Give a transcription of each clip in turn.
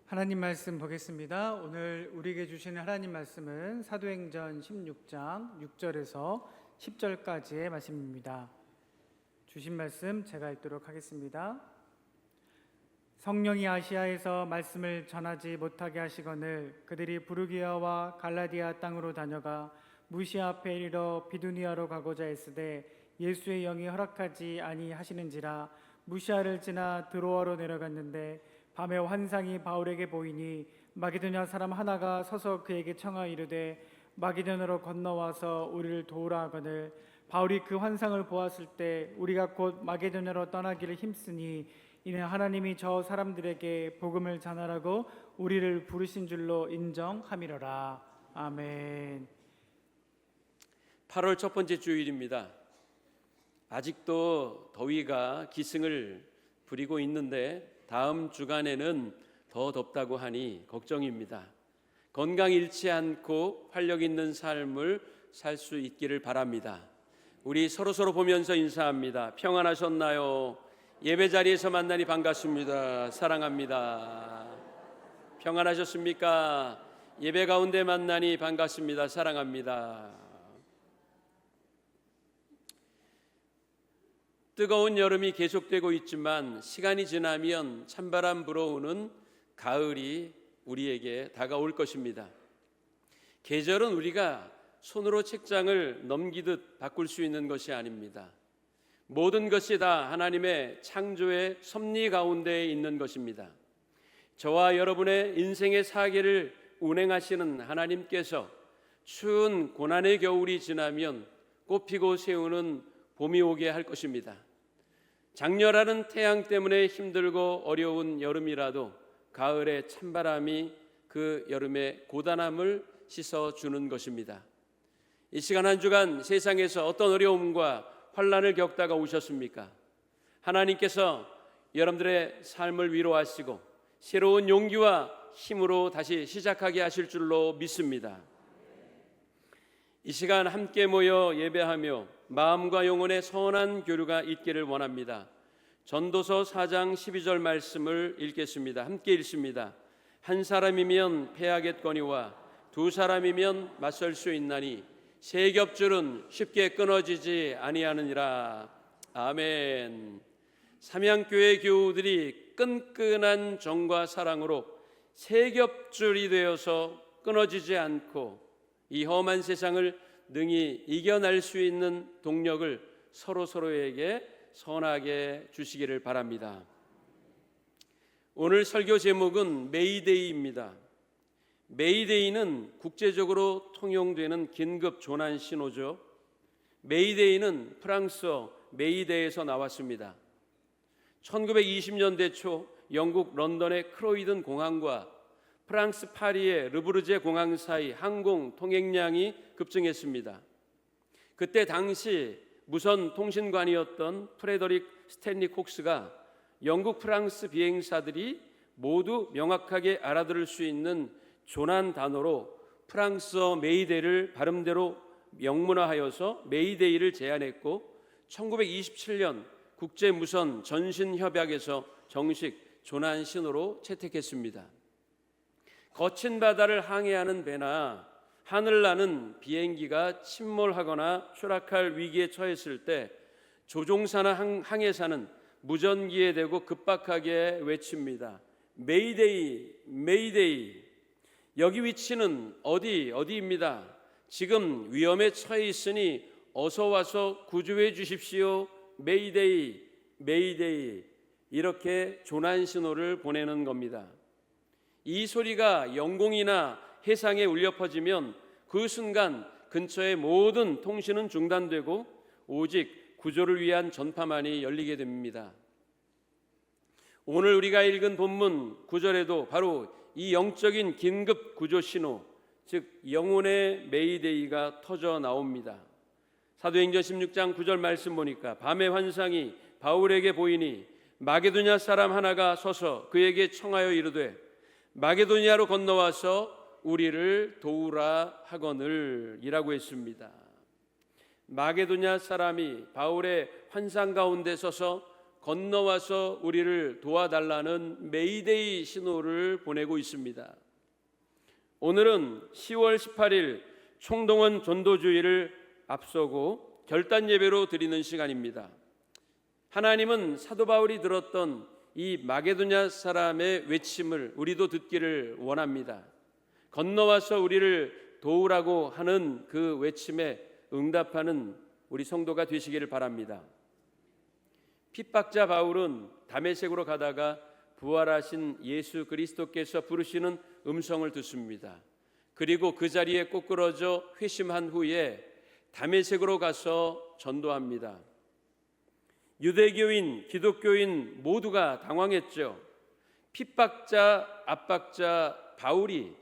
하나님 말씀 보겠습니다. 오늘 우리에게 주시는 하나님 말씀은 사도행전 16장 6절에서 10절까지의 말씀입니다. 주신 말씀 제가 읽도록 하겠습니다. 성령이 아시아에서 말씀을 전하지 못하게 하시거늘 그들이 부르기아와 갈라디아 땅으로 다녀가 무시아 앞에 이르러 비두니아로 가고자 했으되 예수의 영이 허락하지 아니하시는지라 무시아를 지나 드로아로 내려갔는데 밤에 환상이 바울에게 보이니 마게도냐 사람 하나가 서서 그에게 청하 이르되 마게도냐로 건너와서 우리를 도우라 하거늘 바울이 그 환상을 보았을 때 우리가 곧 마게도냐로 떠나기를 힘쓰니 이는 하나님이 저 사람들에게 복음을 전하라고 우리를 부르신 줄로 인정함이로라. 아멘. 8월 첫 번째 주일입니다. 아직도 더위가 기승을 부리고 있는데 다음 주간에는 더 덥다고 하니 걱정입니다. 건강 잃지 않고 활력 있는 삶을 살 수 있기를 바랍니다. 우리 서로 보면서 인사합니다. 평안하셨나요? 예배 자리에서 만나니 반갑습니다. 사랑합니다. 평안하셨습니까? 예배 가운데 만나니 반갑습니다. 사랑합니다. 뜨거운 여름이 계속되고 있지만 시간이 지나면 찬바람 불어오는 가을이 우리에게 다가올 것입니다. 계절은 우리가 손으로 책장을 넘기듯 바꿀 수 있는 것이 아닙니다. 모든 것이 다 하나님의 창조의 섭리 가운데 있는 것입니다. 저와 여러분의 인생의 사계를 운행하시는 하나님께서 추운 고난의 겨울이 지나면 꽃피고 새우는 봄이 오게 할 것입니다. 장렬하는 태양 때문에 힘들고 어려운 여름이라도 가을의 찬바람이 그 여름의 고단함을 씻어주는 것입니다. 이 시간 한 주간 세상에서 어떤 어려움과 환난을 겪다가 오셨습니까? 하나님께서 여러분들의 삶을 위로하시고 새로운 용기와 힘으로 다시 시작하게 하실 줄로 믿습니다. 이 시간 함께 모여 예배하며 마음과 영혼의 선한 교류가 있기를 원합니다. 전도서 4장 12절 말씀을 읽겠습니다. 함께 읽습니다. 한 사람이면 패하겠거니와 두 사람이면 맞설 수 있나니 세 겹줄은 쉽게 끊어지지 아니하느니라. 아멘. 삼양교회 교우들이 끈끈한 정과 사랑으로 세 겹줄이 되어서 끊어지지 않고 이 험한 세상을 능히 이겨낼 수 있는 동력을 서로에게 선하게 주시기를 바랍니다. 오늘 설교 제목은 메이데이입니다. 메이데이는 국제적으로 통용되는 긴급 조난 신호죠. 메이데이는 프랑스어 메이데에서 나왔습니다. 1920년대 초 영국 런던의 크로이든 공항과 프랑스 파리의 르브르제 공항 사이 항공 통행량이 급증했습니다. 그때 당시 무선 통신관이었던 프레더릭 스탠리 콕스가 영국 프랑스 비행사들이 모두 명확하게 알아들을 수 있는 조난 단어로 프랑스어 메이데이를 발음대로 명문화하여서 메이데이를 제안했고 1927년 국제무선 전신협약에서 정식 조난 신호로 채택했습니다. 거친 바다를 항해하는 배나 하늘 나는 비행기가 침몰하거나 추락할 위기에 처했을 때 조종사나 항해사는 무전기에 대고 급박하게 외칩니다. 메이데이, 메이데이. 여기 위치는 어디입니다. 지금 위험에 처해 있으니 어서 와서 구조해 주십시오. 메이데이, 메이데이. 이렇게 조난 신호를 보내는 겁니다. 이 소리가 영공이나 해상에 울려 퍼지면 그 순간 근처의 모든 통신은 중단되고 오직 구조를 위한 전파만이 열리게 됩니다. 오늘 우리가 읽은 본문 9절에도 바로 이 영적인 긴급 구조 신호, 즉 영혼의 메이데이가 터져 나옵니다. 사도행전 16장 9절 말씀 보니까 밤의 환상이 바울에게 보이니 마게도냐 사람 하나가 서서 그에게 청하여 이르되 마게도냐로 건너와서 우리를 도우라 하거늘 이라고 했습니다. 마게도냐 사람이 바울의 환상 가운데 서서 건너와서 우리를 도와달라는 메이데이 신호를 보내고 있습니다. 오늘은 10월 18일 총동원 전도주의를 앞서고 결단 예배로 드리는 시간입니다. 하나님은 사도 바울이 들었던 이 마게도냐 사람의 외침을 우리도 듣기를 원합니다. 건너와서 우리를 도우라고 하는 그 외침에 응답하는 우리 성도가 되시기를 바랍니다. 핍박자 바울은 다메섹으로 가다가 부활하신 예수 그리스도께서 부르시는 음성을 듣습니다. 그리고 그 자리에 꼬꾸러져 회심한 후에 다메섹으로 가서 전도합니다. 유대교인, 기독교인 모두가 당황했죠. 핍박자, 압박자 바울이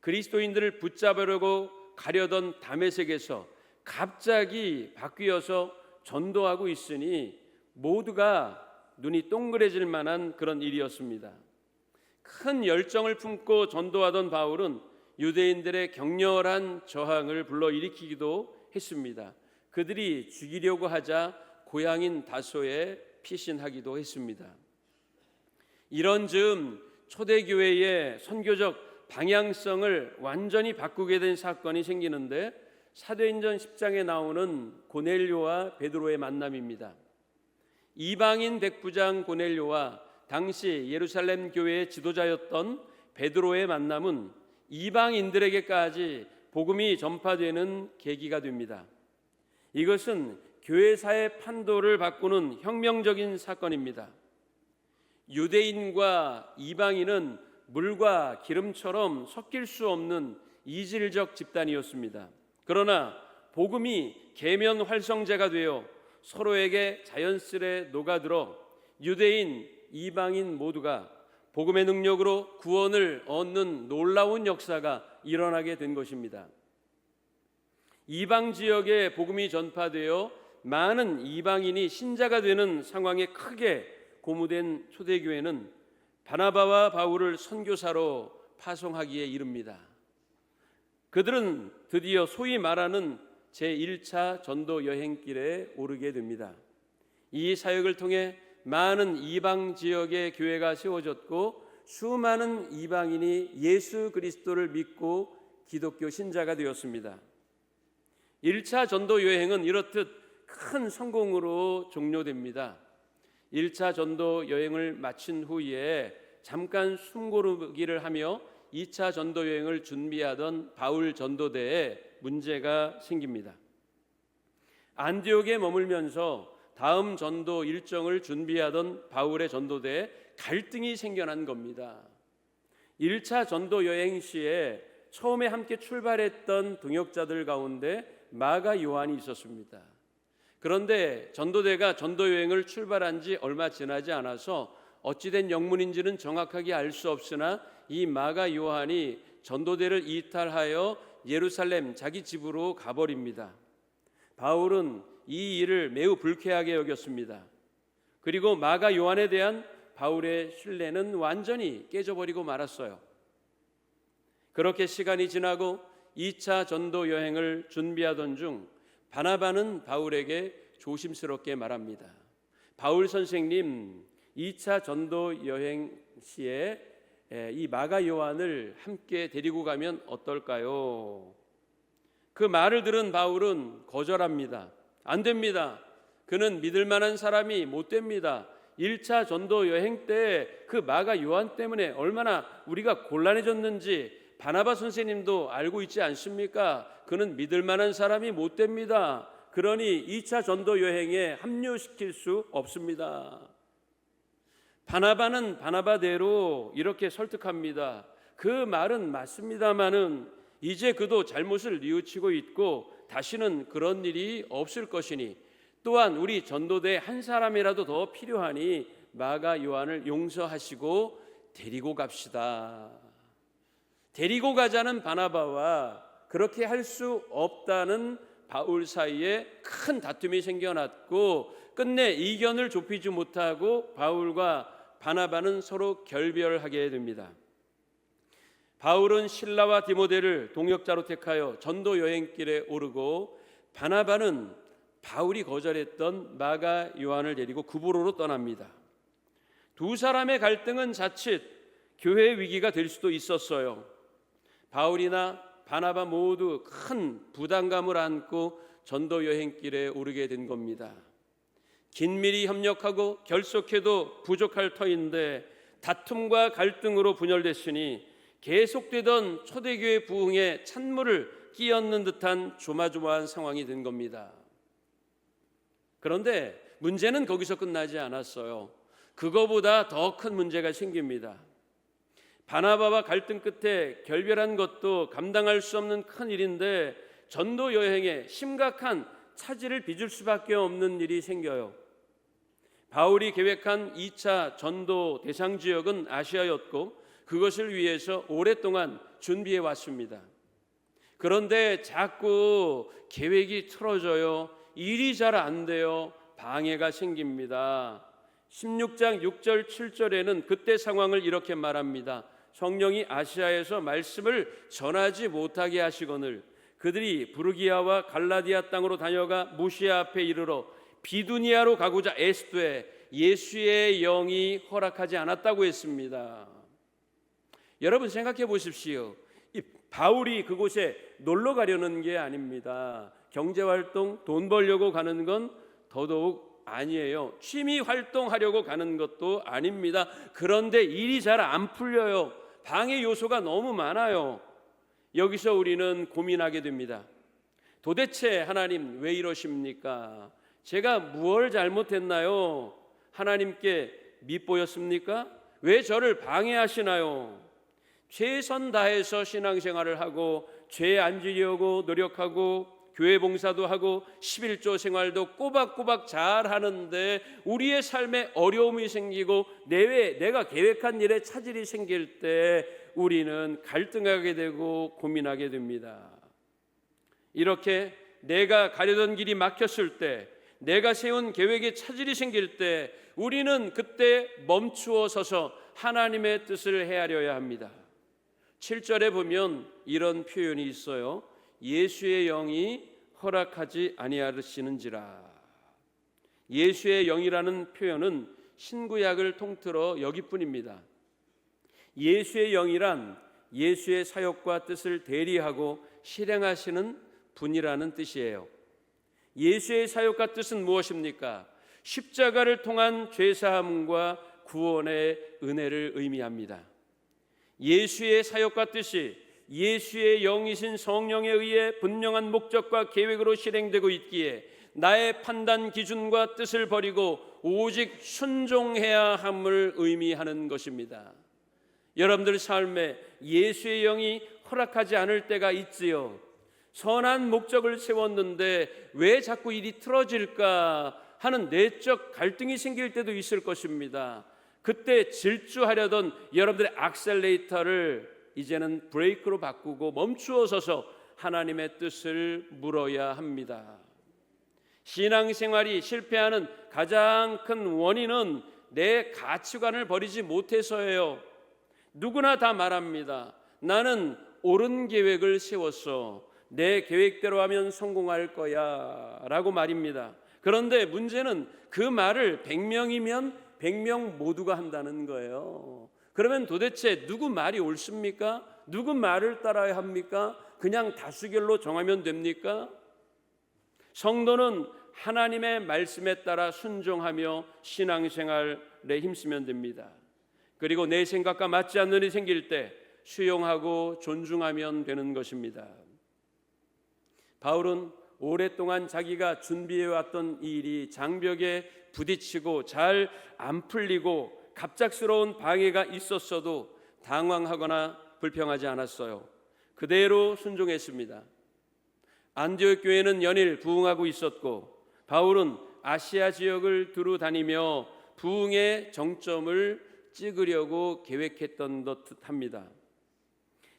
그리스도인들을 붙잡으려고 가려던 다메섹에서 갑자기 바뀌어서 전도하고 있으니 모두가 눈이 동그래질 만한 그런 일이었습니다. 큰 열정을 품고 전도하던 바울은 유대인들의 격렬한 저항을 불러일으키기도 했습니다. 그들이 죽이려고 하자 고향인 다소에 피신하기도 했습니다. 이런 즈음 초대교회의 선교적 방향성을 완전히 바꾸게 된 사건이 생기는데 사도행전 10장에 나오는 고넬료와 베드로의 만남입니다. 이방인 백부장 고넬료와 당시 예루살렘 교회의 지도자였던 베드로의 만남은 이방인들에게까지 복음이 전파되는 계기가 됩니다. 이것은 교회사의 판도를 바꾸는 혁명적인 사건입니다. 유대인과 이방인은 물과 기름처럼 섞일 수 없는 이질적 집단이었습니다. 그러나 복음이 계면 활성제가 되어 서로에게 자연스레 녹아들어 유대인, 이방인 모두가 복음의 능력으로 구원을 얻는 놀라운 역사가 일어나게 된 것입니다. 이방 지역에 복음이 전파되어 많은 이방인이 신자가 되는 상황에 크게 고무된 초대교회는 바나바와 바울을 선교사로 파송하기에 이릅니다. 그들은 드디어 소위 말하는 제1차 전도 여행길에 오르게 됩니다. 이 사역을 통해 많은 이방 지역의 교회가 세워졌고 수많은 이방인이 예수 그리스도를 믿고 기독교 신자가 되었습니다. 1차 전도 여행은 이렇듯 큰 성공으로 종료됩니다. 1차 전도 여행을 마친 후에 잠깐 숨고르기를 하며 2차 전도 여행을 준비하던 바울 전도대에 문제가 생깁니다. 안디옥에 머물면서 다음 전도 일정을 준비하던 바울의 전도대에 갈등이 생겨난 겁니다. 1차 전도 여행 시에 처음에 함께 출발했던 동역자들 가운데 마가 요한이 있었습니다. 그런데 전도대가 전도 여행을 출발한 지 얼마 지나지 않아서 어찌된 영문인지는 정확하게 알 수 없으나 이 마가 요한이 전도대를 이탈하여 예루살렘 자기 집으로 가버립니다. 바울은 이 일을 매우 불쾌하게 여겼습니다. 그리고 마가 요한에 대한 바울의 신뢰는 완전히 깨져버리고 말았어요. 그렇게 시간이 지나고 2차 전도 여행을 준비하던 중 바나바는 바울에게 조심스럽게 말합니다. 바울 선생님, 2차 전도 여행 시에 이 마가 요한을 함께 데리고 가면 어떨까요? 그 말을 들은 바울은 거절합니다. 안 됩니다. 그는 믿을 만한 사람이 못 됩니다. 1차 전도 여행 때 그 마가 요한 때문에 얼마나 우리가 곤란해졌는지 바나바 선생님도 알고 있지 않습니까? 그는 믿을 만한 사람이 못 됩니다. 그러니 2차 전도 여행에 합류시킬 수 없습니다. 바나바는 바나바대로 이렇게 설득합니다. 그 말은 맞습니다마는 이제 그도 잘못을 뉘우치고 있고 다시는 그런 일이 없을 것이니 또한 우리 전도대 한 사람이라도 더 필요하니 마가 요한을 용서하시고 데리고 갑시다. 데리고 가자는 바나바와 그렇게 할 수 없다는 바울 사이에 큰 다툼이 생겨났고 끝내 이견을 좁히지 못하고 바울과 바나바는 서로 결별하게 됩니다. 바울은 실라와 디모데를 동역자로 택하여 전도 여행길에 오르고 바나바는 바울이 거절했던 마가 요한을 데리고 구브로로 떠납니다. 두 사람의 갈등은 자칫 교회의 위기가 될 수도 있었어요. 바울이나 바나바 모두 큰 부담감을 안고 전도 여행길에 오르게 된 겁니다. 긴밀히 협력하고 결속해도 부족할 터인데 다툼과 갈등으로 분열됐으니 계속되던 초대교회 부흥에 찬물을 끼얹는 듯한 조마조마한 상황이 된 겁니다. 그런데 문제는 거기서 끝나지 않았어요. 그거보다 더 큰 문제가 생깁니다. 바나바와 갈등 끝에 결별한 것도 감당할 수 없는 큰 일인데 전도 여행에 심각한 차질을 빚을 수밖에 없는 일이 생겨요. 바울이 계획한 2차 전도 대상 지역은 아시아였고 그것을 위해서 오랫동안 준비해 왔습니다. 그런데 자꾸 계획이 틀어져요. 일이 잘 안 돼요. 방해가 생깁니다. 16장 6절 7절에는 그때 상황을 이렇게 말합니다. 성령이 아시아에서 말씀을 전하지 못하게 하시거늘 그들이 부르기아와 갈라디아 땅으로 다녀가 무시아 앞에 이르러 비두니아로 가고자 애쓰되 예수의 영이 허락하지 않았다고 했습니다. 여러분 생각해 보십시오. 이 바울이 그곳에 놀러 가려는 게 아닙니다. 경제활동, 돈 벌려고 가는 건 더더욱 아니에요. 취미 활동하려고 가는 것도 아닙니다. 그런데 일이 잘 안 풀려요. 방해 요소가 너무 많아요. 여기서 우리는 고민하게 됩니다. 도대체 하나님 왜 이러십니까? 제가 무엇을 잘못했나요? 하나님께 밉보였습니까? 왜 저를 방해하시나요? 최선 다해서 신앙생활을 하고 죄 안 지려고 노력하고 교회 봉사도 하고 11조 생활도 꼬박꼬박 잘 하는데 우리의 삶에 어려움이 생기고 내가 계획한 일에 차질이 생길 때 우리는 갈등하게 되고 고민하게 됩니다. 이렇게 내가 가려던 길이 막혔을 때, 내가 세운 계획에 차질이 생길 때 우리는 그때 멈추어 서서 하나님의 뜻을 헤아려야 합니다. 7절에 보면 이런 표현이 있어요. 예수의 영이 허락하지 아니하시는지라. 예수의 영이라는 표현은 신구약을 통틀어 여기뿐입니다. 예수의 영이란 예수의 사역과 뜻을 대리하고 실행하시는 분이라는 뜻이에요. 예수의 사역과 뜻은 무엇입니까? 십자가를 통한 죄사함과 구원의 은혜를 의미합니다. 예수의 사역과 뜻이 예수의 영이신 성령에 의해 분명한 목적과 계획으로 실행되고 있기에 나의 판단 기준과 뜻을 버리고 오직 순종해야 함을 의미하는 것입니다. 여러분들 삶에 예수의 영이 허락하지 않을 때가 있지요. 선한 목적을 세웠는데 왜 자꾸 일이 틀어질까 하는 내적 갈등이 생길 때도 있을 것입니다. 그때 질주하려던 여러분들의 악셀레이터를 이제는 브레이크로 바꾸고 멈추어 서서 하나님의 뜻을 물어야 합니다. 신앙생활이 실패하는 가장 큰 원인은 내 가치관을 버리지 못해서예요. 누구나 다 말합니다. 나는 옳은 계획을 세웠어. 내 계획대로 하면 성공할 거야 라고 말입니다. 그런데 문제는 그 말을 100명이면 100명 모두가 한다는 거예요. 그러면 도대체 누구 말이 옳습니까? 누구 말을 따라야 합니까? 그냥 다수결로 정하면 됩니까? 성도는 하나님의 말씀에 따라 순종하며 신앙생활에 힘쓰면 됩니다. 그리고 내 생각과 맞지 않는 일이 생길 때 수용하고 존중하면 되는 것입니다. 바울은 오랫동안 자기가 준비해왔던 이 일이 장벽에 부딪히고 잘 안 풀리고 갑작스러운 방해가 있었어도 당황하거나 불평하지 않았어요. 그대로 순종했습니다. 안디옥 교회는 연일 부흥하고 있었고 바울은 아시아 지역을 두루 다니며 부흥의 정점을 찍으려고 계획했던 듯합니다.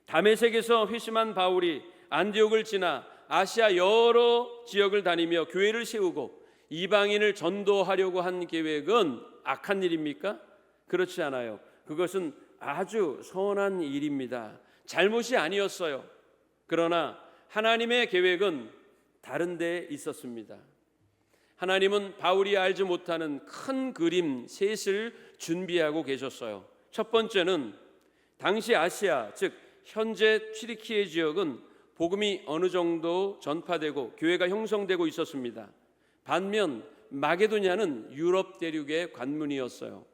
다메섹에서 회심한 바울이 안디옥을 지나 아시아 여러 지역을 다니며 교회를 세우고 이방인을 전도하려고 한 계획은 악한 일입니까? 그렇지 않아요. 그것은 아주 선한 일입니다. 잘못이 아니었어요. 그러나 하나님의 계획은 다른 데 있었습니다. 하나님은 바울이 알지 못하는 큰 그림 셋을 준비하고 계셨어요. 첫 번째는 당시 아시아, 즉 현재 튀르키예 지역은 복음이 어느 정도 전파되고 교회가 형성되고 있었습니다. 반면 마게도냐는 유럽 대륙의 관문이었어요.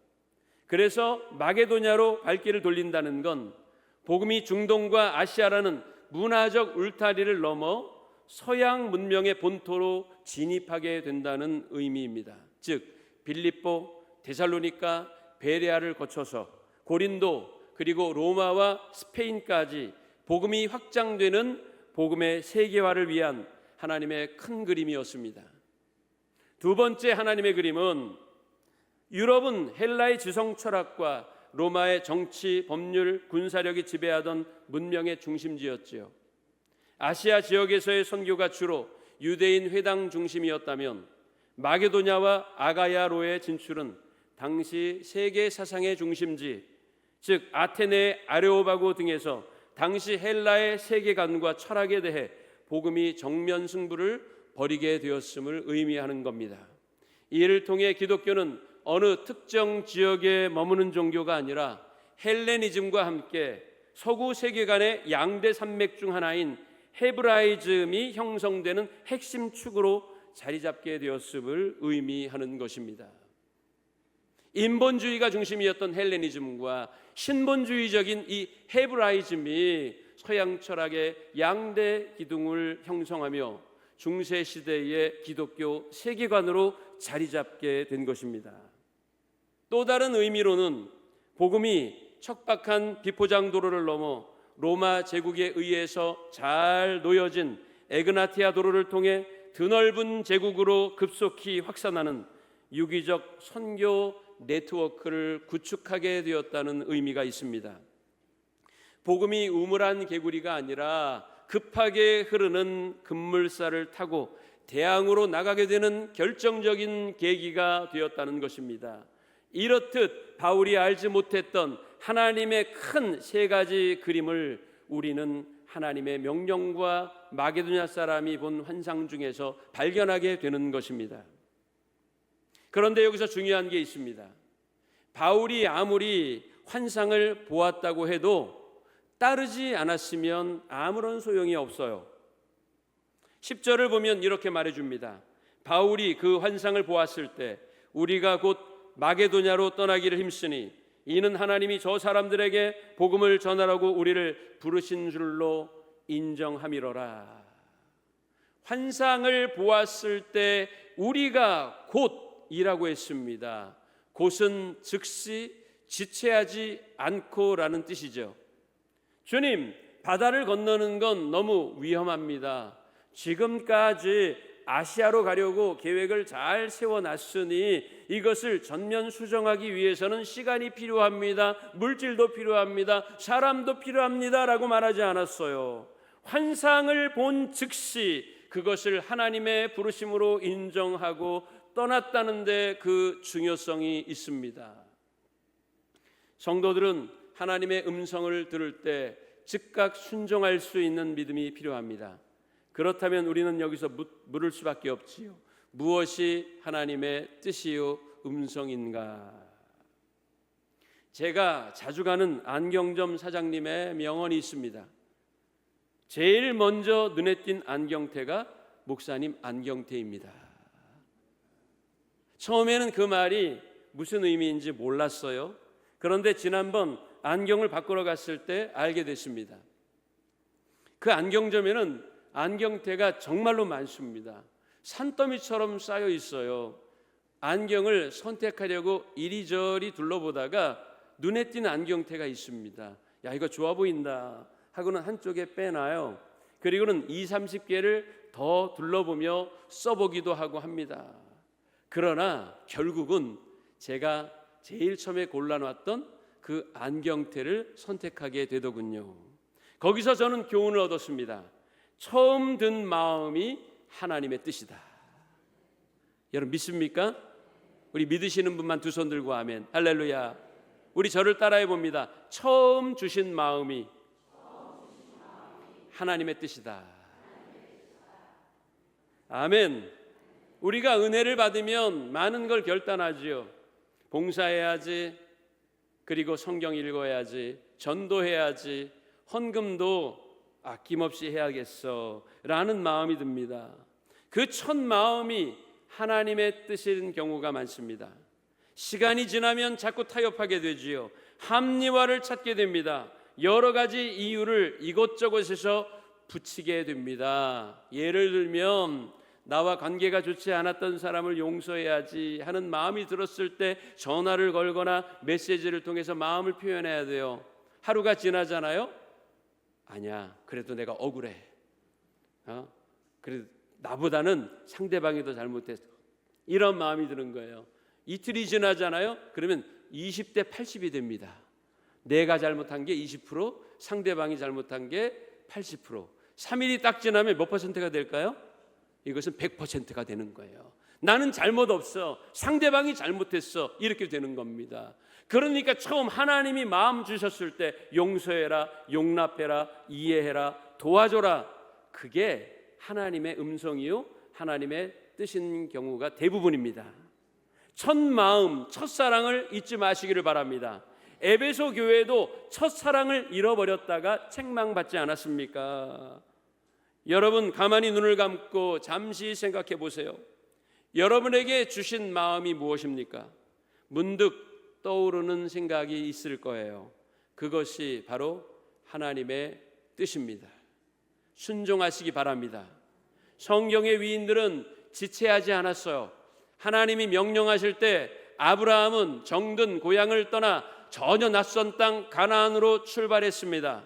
그래서 마게도냐로 발길을 돌린다는 건 복음이 중동과 아시아라는 문화적 울타리를 넘어 서양 문명의 본토로 진입하게 된다는 의미입니다. 즉 빌립보, 데살로니가, 베레아를 거쳐서 고린도 그리고 로마와 스페인까지 복음이 확장되는 복음의 세계화를 위한 하나님의 큰 그림이었습니다. 두 번째 하나님의 그림은 유럽은 헬라의 지성 철학과 로마의 정치, 법률, 군사력이 지배하던 문명의 중심지였지요. 아시아 지역에서의 선교가 주로 유대인 회당 중심이었다면 마게도냐와 아가야로의 진출은 당시 세계 사상의 중심지, 즉 아테네, 아레오바고 등에서 당시 헬라의 세계관과 철학에 대해 복음이 정면 승부를 벌이게 되었음을 의미하는 겁니다. 이를 통해 기독교는 어느 특정 지역에 머무는 종교가 아니라 헬레니즘과 함께 서구 세계관의 양대 산맥 중 하나인 헤브라이즘이 형성되는 핵심 축으로 자리 잡게 되었음을 의미하는 것입니다. 인본주의가 중심이었던 헬레니즘과 신본주의적인 이 헤브라이즘이 서양 철학의 양대 기둥을 형성하며 중세 시대의 기독교 세계관으로 자리 잡게 된 것입니다. 또 다른 의미로는 복음이 척박한 비포장 도로를 넘어 로마 제국에 의해서 잘 놓여진 에그나티아 도로를 통해 드넓은 제국으로 급속히 확산하는 유기적 선교 네트워크를 구축하게 되었다는 의미가 있습니다. 복음이 우물한 개구리가 아니라 급하게 흐르는 급물살을 타고 대항으로 나가게 되는 결정적인 계기가 되었다는 것입니다. 이렇듯 바울이 알지 못했던 하나님의 큰 세 가지 그림을 우리는 하나님의 명령과 마게도냐 사람이 본 환상 중에서 발견하게 되는 것입니다. 그런데 여기서 중요한 게 있습니다. 바울이 아무리 환상을 보았다고 해도 따르지 않았으면 아무런 소용이 없어요. 10절을 보면 이렇게 말해줍니다. 바울이 그 환상을 보았을 때 우리가 곧 마게도냐로 떠나기를 힘쓰니 이는 하나님이 저 사람들에게 복음을 전하라고 우리를 부르신 줄로 인정함이로라. 환상을 보았을 때 우리가 곧이라고 했습니다. 곧은 즉시 지체하지 않고라는 뜻이죠. 주님, 바다를 건너는 건 너무 위험합니다. 지금까지 아시아로 가려고 계획을 잘 세워놨으니 이것을 전면 수정하기 위해서는 시간이 필요합니다. 물질도 필요합니다. 사람도 필요합니다. 라고 말하지 않았어요. 환상을 본 즉시 그것을 하나님의 부르심으로 인정하고 떠났다는 데 그 중요성이 있습니다. 성도들은 하나님의 음성을 들을 때 즉각 순종할 수 있는 믿음이 필요합니다. 그렇다면 우리는 여기서 물을 수밖에 없지요. 무엇이 하나님의 뜻이요 음성인가? 제가 자주 가는 안경점 사장님의 명언이 있습니다. 제일 먼저 눈에 띈 안경테가 목사님 안경테입니다. 처음에는 그 말이 무슨 의미인지 몰랐어요. 그런데 지난번 안경을 바꾸러 갔을 때 알게 됐습니다. 그 안경점에는 안경테가 정말로 많습니다. 산더미처럼 쌓여 있어요. 안경을 선택하려고 이리저리 둘러보다가 눈에 띄는 안경테가 있습니다. 야, 이거 좋아 보인다 하고는 한쪽에 빼놔요. 그리고는 20-30개를 더 둘러보며 써보기도 하고 합니다. 그러나 결국은 제가 제일 처음에 골라놨던 그 안경테를 선택하게 되더군요. 거기서 저는 교훈을 얻었습니다. 처음 든 마음이 하나님의 뜻이다. 여러분 믿습니까? 우리 믿으시는 분만 두 손 들고 아멘. 할렐루야. 우리 저를 따라해 봅니다. 처음 주신 마음이 하나님의 뜻이다. 아멘. 우리가 은혜를 받으면 많은 걸 결단하지요. 봉사해야지, 그리고 성경 읽어야지, 전도해야지, 헌금도 아낌없이 해야겠어 라는 마음이 듭니다. 그 첫 마음이 하나님의 뜻인 경우가 많습니다. 시간이 지나면 자꾸 타협하게 되지요. 합리화를 찾게 됩니다. 여러 가지 이유를 이곳저곳에서 붙이게 됩니다. 예를 들면 나와 관계가 좋지 않았던 사람을 용서해야지 하는 마음이 들었을 때 전화를 걸거나 메시지를 통해서 마음을 표현해야 돼요. 하루가 지나잖아요. 아니야, 그래도 내가 억울해. 그래도 나보다는 상대방이 더 잘못했어. 이런 마음이 드는 거예요. 이틀이 지나잖아요. 그러면 20대 80이 됩니다. 내가 잘못한 게 20%, 상대방이 잘못한 게 80%. 3일이 딱 지나면 몇 퍼센트가 될까요? 이것은 100%가 되는 거예요. 나는 잘못 없어, 상대방이 잘못했어, 이렇게 되는 겁니다. 그러니까 처음 하나님이 마음 주셨을 때 용서해라, 용납해라, 이해해라, 도와줘라, 그게 하나님의 음성이요 하나님의 뜻인 경우가 대부분입니다. 첫 마음, 첫사랑을 잊지 마시기를 바랍니다. 에베소 교회도 첫사랑을 잃어버렸다가 책망받지 않았습니까? 여러분 가만히 눈을 감고 잠시 생각해 보세요. 여러분에게 주신 마음이 무엇입니까? 문득 떠오르는 생각이 있을 거예요. 그것이 바로 하나님의 뜻입니다. 순종하시기 바랍니다. 성경의 위인들은 지체하지 않았어요. 하나님이 명령하실 때 아브라함은 정든 고향을 떠나 전혀 낯선 땅 가나안으로 출발했습니다.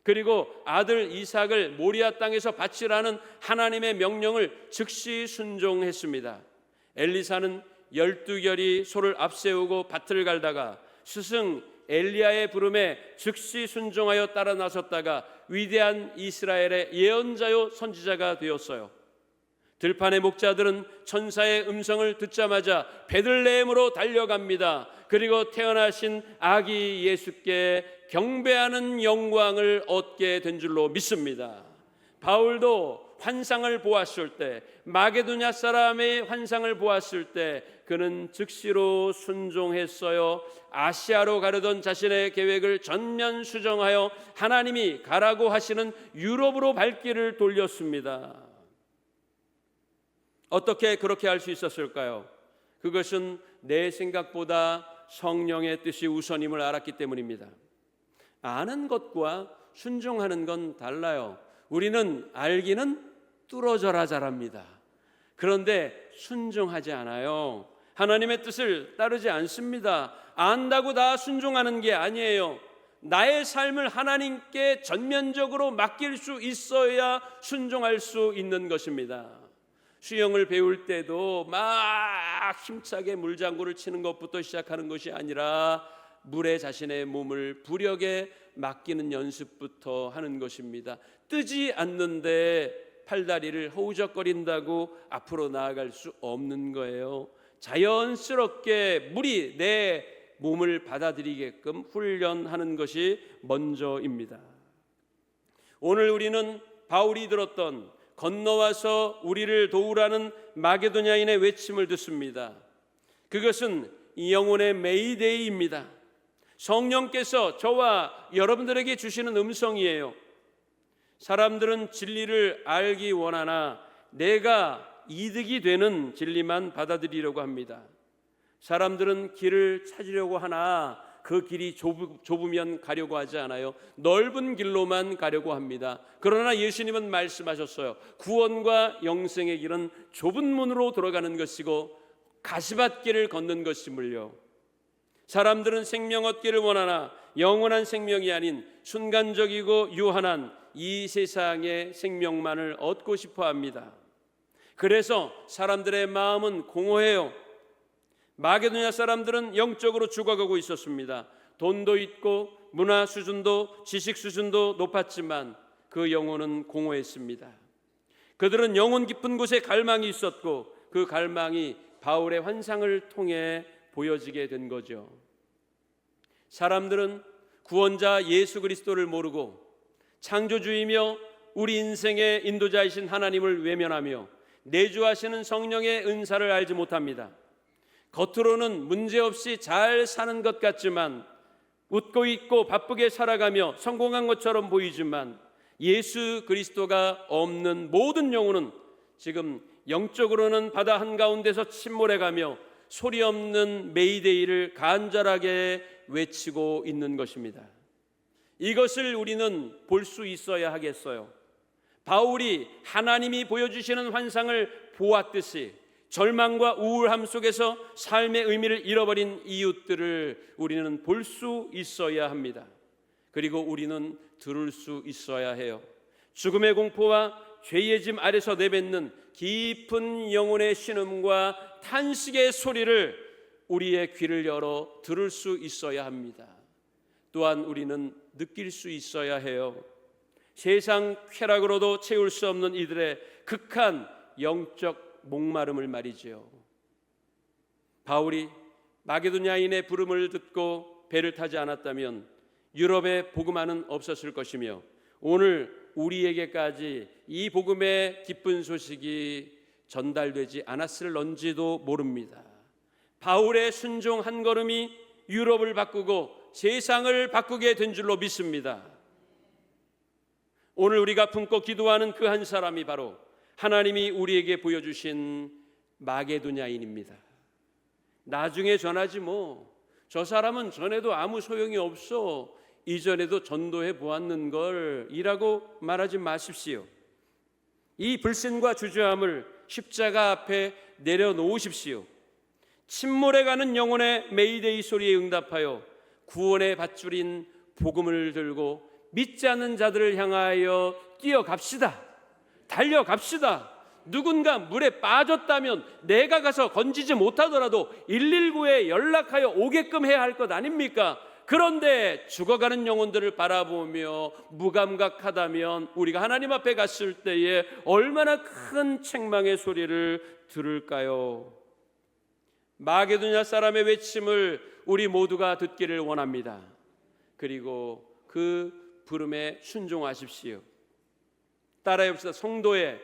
그리고 아들 이삭을 모리아 땅에서 바치라는 하나님의 명령을 즉시 순종했습니다. 엘리사는 12결이 소를 앞세우고 밭을 갈다가 스승 엘리야의 부름에 즉시 순종하여 따라 나섰다가 위대한 이스라엘의 예언자요 선지자가 되었어요. 들판의 목자들은 천사의 음성을 듣자마자 베들레헴으로 달려갑니다. 그리고 태어나신 아기 예수께 경배하는 영광을 얻게 된 줄로 믿습니다. 바울도 환상을 보았을 때, 마게도냐 사람의 환상을 보았을 때 그는 즉시로 순종했어요. 아시아로 가려던 자신의 계획을 전면 수정하여 하나님이 가라고 하시는 유럽으로 발길을 돌렸습니다. 어떻게 그렇게 할 수 있었을까요? 그것은 내 생각보다 성령의 뜻이 우선임을 알았기 때문입니다. 아는 것과 순종하는 건 달라요. 우리는 알기는 뚫어져라 잘합니다. 그런데 순종하지 않아요. 하나님의 뜻을 따르지 않습니다. 안다고 다 순종하는 게 아니에요. 나의 삶을 하나님께 전면적으로 맡길 수 있어야 순종할 수 있는 것입니다. 수영을 배울 때도 막 힘차게 물장구를 치는 것부터 시작하는 것이 아니라 물에 자신의 몸을 부력에 맡기는 연습부터 하는 것입니다. 뜨지 않는데 팔다리를 허우적거린다고 앞으로 나아갈 수 없는 거예요. 자연스럽게 물이 내 몸을 받아들이게끔 훈련하는 것이 먼저입니다. 오늘 우리는 바울이 들었던 건너와서 우리를 도우라는 마게도냐인의 외침을 듣습니다. 그것은 영혼의 메이데이입니다. 성령께서 저와 여러분들에게 주시는 음성이에요. 사람들은 진리를 알기 원하나 내가 이득이 되는 진리만 받아들이려고 합니다. 사람들은 길을 찾으려고 하나 그 길이 좁으면 가려고 하지 않아요. 넓은 길로만 가려고 합니다. 그러나 예수님은 말씀하셨어요. 구원과 영생의 길은 좁은 문으로 들어가는 것이고 가시밭길을 걷는 것임을요. 사람들은 생명 얻기를 원하나 영원한 생명이 아닌 순간적이고 유한한 이 세상의 생명만을 얻고 싶어 합니다. 그래서 사람들의 마음은 공허해요. 마게도냐 사람들은 영적으로 죽어가고 있었습니다. 돈도 있고 문화 수준도 지식 수준도 높았지만 그 영혼은 공허했습니다. 그들은 영혼 깊은 곳에 갈망이 있었고 그 갈망이 바울의 환상을 통해 보여지게 된 거죠. 사람들은 구원자 예수 그리스도를 모르고 창조주이며 우리 인생의 인도자이신 하나님을 외면하며 내주하시는 성령의 은사를 알지 못합니다. 겉으로는 문제없이 잘 사는 것 같지만, 웃고 있고 바쁘게 살아가며 성공한 것처럼 보이지만, 예수 그리스도가 없는 모든 영혼은 지금 영적으로는 바다 한가운데서 침몰해가며 소리 없는 메이데이를 간절하게 외치고 있는 것입니다. 이것을 우리는 볼 수 있어야 하겠어요. 바울이 하나님이 보여주시는 환상을 보았듯이 절망과 우울함 속에서 삶의 의미를 잃어버린 이웃들을 우리는 볼 수 있어야 합니다. 그리고 우리는 들을 수 있어야 해요. 죽음의 공포와 죄의 짐 아래서 내뱉는 깊은 영혼의 신음과 탄식의 소리를 우리의 귀를 열어 들을 수 있어야 합니다. 또한 우리는 느낄 수 있어야 해요. 세상 쾌락으로도 채울 수 없는 이들의 극한 영적 목마름을 말이지요. 바울이 마게도냐인의 부름을 듣고 배를 타지 않았다면 유럽에 복음화는 없었을 것이며, 오늘 우리에게까지 이 복음의 기쁜 소식이 전달되지 않았을런지도 모릅니다. 바울의 순종 한 걸음이 유럽을 바꾸고 세상을 바꾸게 된 줄로 믿습니다. 오늘 우리가 품고 기도하는 그 한 사람이 바로 하나님이 우리에게 보여주신 마게도냐인입니다. 나중에 전하지 저 사람은 전에도 아무 소용이 없어, 이전에도 전도해 보았는 걸 이라고 말하지 마십시오. 이 불신과 주저함을 십자가 앞에 내려놓으십시오. 침몰해가는 영혼의 메이데이 소리에 응답하여 구원의 밧줄인 복음을 들고 믿지 않는 자들을 향하여 뛰어갑시다. 달려갑시다. 누군가 물에 빠졌다면 내가 가서 건지지 못하더라도 119에 연락하여 오게끔 해야 할 것 아닙니까? 그런데 죽어가는 영혼들을 바라보며 무감각하다면 우리가 하나님 앞에 갔을 때에 얼마나 큰 책망의 소리를 들을까요? 마게도냐 사람의 외침을 우리 모두가 듣기를 원합니다. 그리고 그 부름에 순종하십시오. 따라해 봅시다. 성도의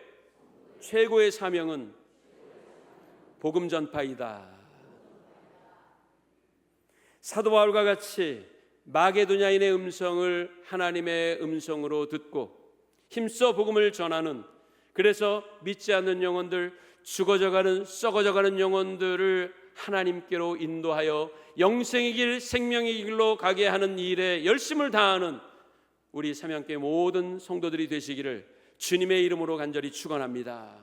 최고의 사명은 복음 전파이다. 사도 바울과 같이 마게도냐인의 음성을 하나님의 음성으로 듣고 힘써 복음을 전하는, 그래서 믿지 않는 영혼들, 죽어져가는 썩어져가는 영혼들을 하나님께로 인도하여 영생의 길, 생명의 길로 가게 하는 일에 열심을 다하는 우리 삼양교회 모든 성도들이 되시기를 주님의 이름으로 간절히 축원합니다.